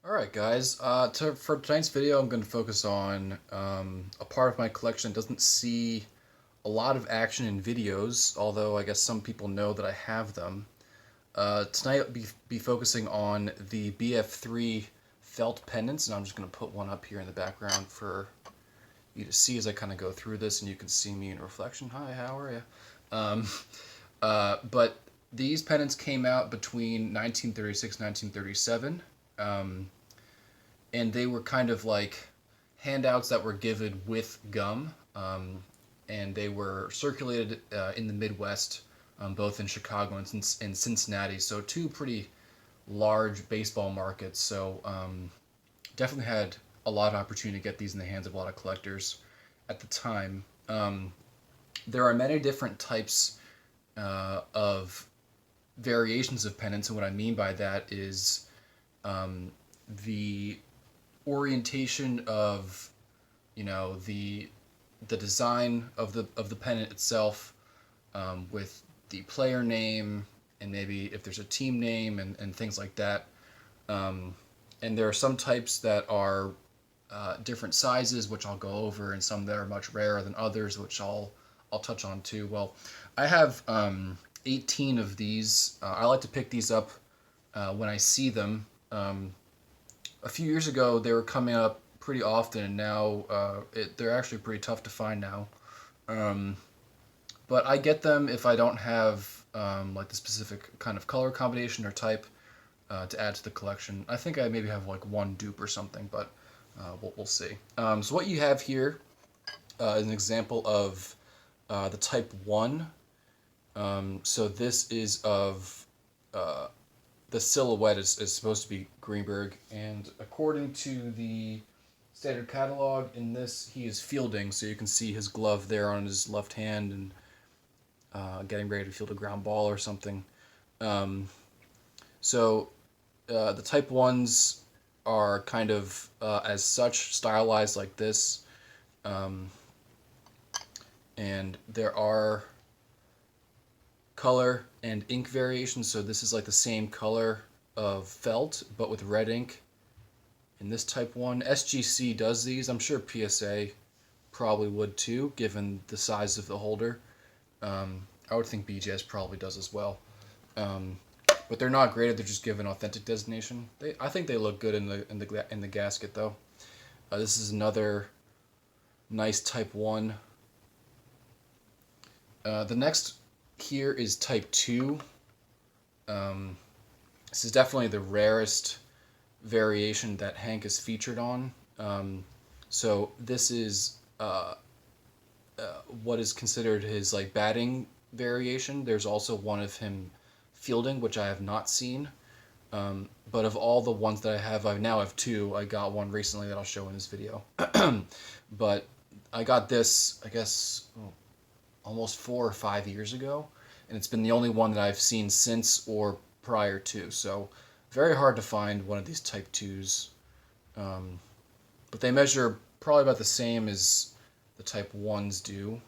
Alright guys, for tonight's video I'm going to focus on a part of my collection that doesn't see a lot of action in videos, although I guess some people know that I have them. Tonight I'll be focusing on the BF3 felt pendants, and I'm just going to put one up here in the background for you to see as I kind of go through this, and you can see me in reflection. Hi, how are you? Um, but these pendants came out between 1936 1937. And they were kind of like handouts that were given with gum, and they were circulated in the Midwest, both in Chicago and Cincinnati. So two pretty large baseball markets. So definitely had a lot of opportunity to get these in the hands of a lot of collectors at the time. There are many different types of variations of pennants, and what I mean by that is the orientation of the design of the pennant itself, with the player name and maybe if there's a team name and things like that. And there are some types that are different sizes, which I'll go over, and some that are much rarer than others, which I'll touch on too. Well, I have 18 of these. I like to pick these up when I see them. A few years ago, they were coming up pretty often, and now they're actually pretty tough to find now. Um, but I get them if I don't have like the specific kind of color combination or type to add to the collection. I think I maybe have like one dupe or something, but we'll see. So what you have here is an example of the Type 1. So this is of the silhouette is supposed to be Greenberg, and according to the standard catalog, in this he is fielding, so you can see his glove there on his left hand and getting ready to field a ground ball or something. So the Type 1s are kind of as such stylized like this, and there are color and ink variations. So this is like the same color of felt but with red ink in this Type 1. SGC does these. I'm sure PSA probably would too, given the size of the holder. I would think BJS probably does as well. But they're not graded. They're just given authentic designation. I think they look good in the gasket though. This is another nice Type 1. The next here is Type 2. This is definitely the rarest variation that Hank is featured on. So this is what is considered his like batting variation. There's also one of him fielding, which I have not seen. But of all the ones that I now have two. I got one recently that I'll show in this video. But I got this, I guess, almost 4 or 5 years ago, and it's been the only one that I've seen since or prior to. So very hard to find one of these Type 2s. But they measure probably about the same as the Type 1s do.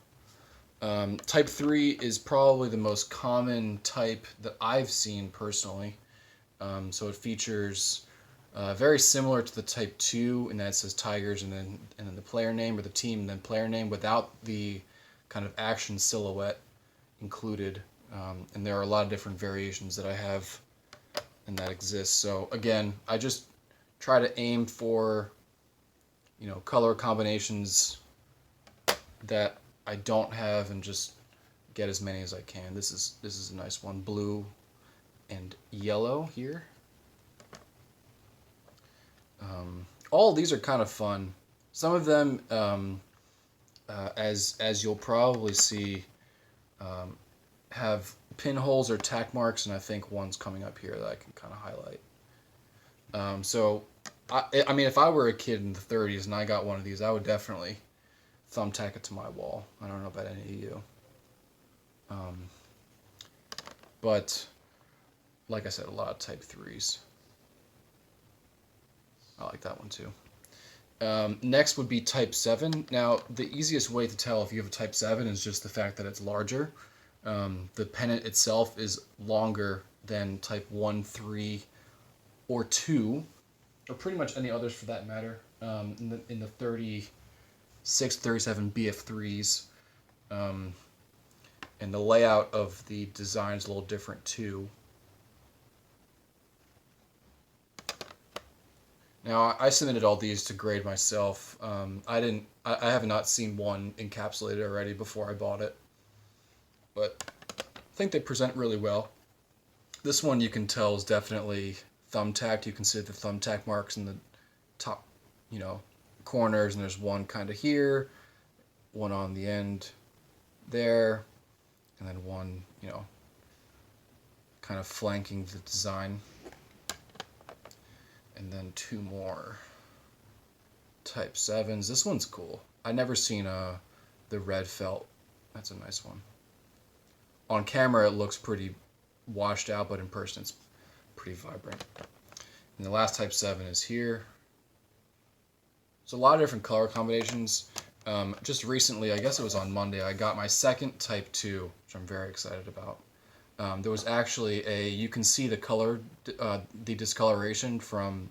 Type 3 is probably the most common type that I've seen personally. So it features very similar to the Type 2 in that it says Tigers and then the player name, or the team and then player name, without the kind of action silhouette included. And there are a lot of different variations that I have and that exist. So again, I just try to aim for color combinations that I don't have and just get as many as I can. This is a nice one, blue and yellow here. All of these are kind of fun. Some of them, as you'll probably see, have pinholes or tack marks, and I think one's coming up here that I can kind of highlight. So, I mean, if I were a kid in the 30s and I got one of these, I would definitely thumbtack it to my wall. I don't know about any of you. But, like I said, a lot of Type 3s. I like that one too. Next would be Type 7. Now, the easiest way to tell if you have a Type 7 is just the fact that it's larger. The pennant itself is longer than Type 1, 3, or 2. or pretty much any others for that matter, in the 36, 37 BF3s. Um, and the layout of the design is a little different too. Now, I submitted all these to grade myself. I have not seen one encapsulated already before I bought it, but I think they present really well. This one you can tell is definitely thumbtacked. You can see the thumbtack marks in the top, corners, and there's one kind of here, one on the end there, and then one, kind of flanking the design. And then two more Type 7s. This one's cool. I never seen the red felt. That's a nice one. On camera it looks pretty washed out, but in person it's pretty vibrant. And the last Type 7 is here. There's a lot of different color combinations. Just recently, I guess it was on Monday, I got my second Type 2, which I'm very excited about. There was actually you can see the color, the discoloration from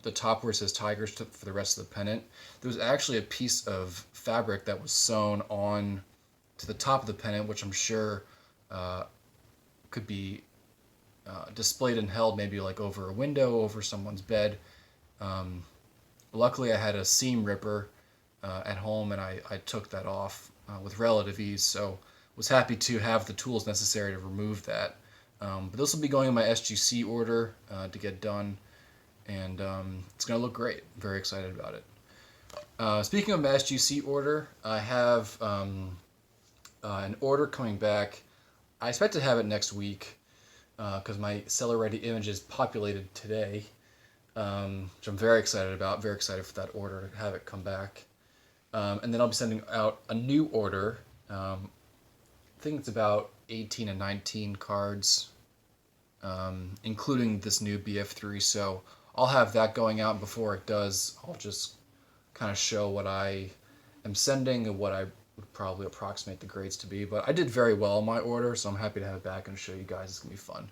the top where it says Tigers for the rest of the pennant. There was actually a piece of fabric that was sewn on to the top of the pennant, which I'm sure could be displayed and held maybe like over a window, over someone's bed. Luckily I had a seam ripper at home, and I took that off with relative ease, so was happy to have the tools necessary to remove that. But this will be going in my SGC order to get done, and it's going to look great. I'm very excited about it. Speaking of my SGC order, I have an order coming back. I expect to have it next week because my seller-ready images populated today, which I'm very excited about. Very excited for that order to have it come back. And then I'll be sending out a new order. I think it's about 18 and 19 cards, including this new BF3. So I'll have that going out. Before it does, I'll just kind of show what I am sending and what I would probably approximate the grades to be. But I did very well in my order, so I'm happy to have it back and show you guys. It's going to be fun.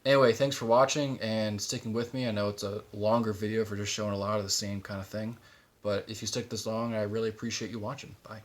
Anyway, thanks for watching and sticking with me. I know it's a longer video for just showing a lot of the same kind of thing. But if you stick this long, I really appreciate you watching. Bye.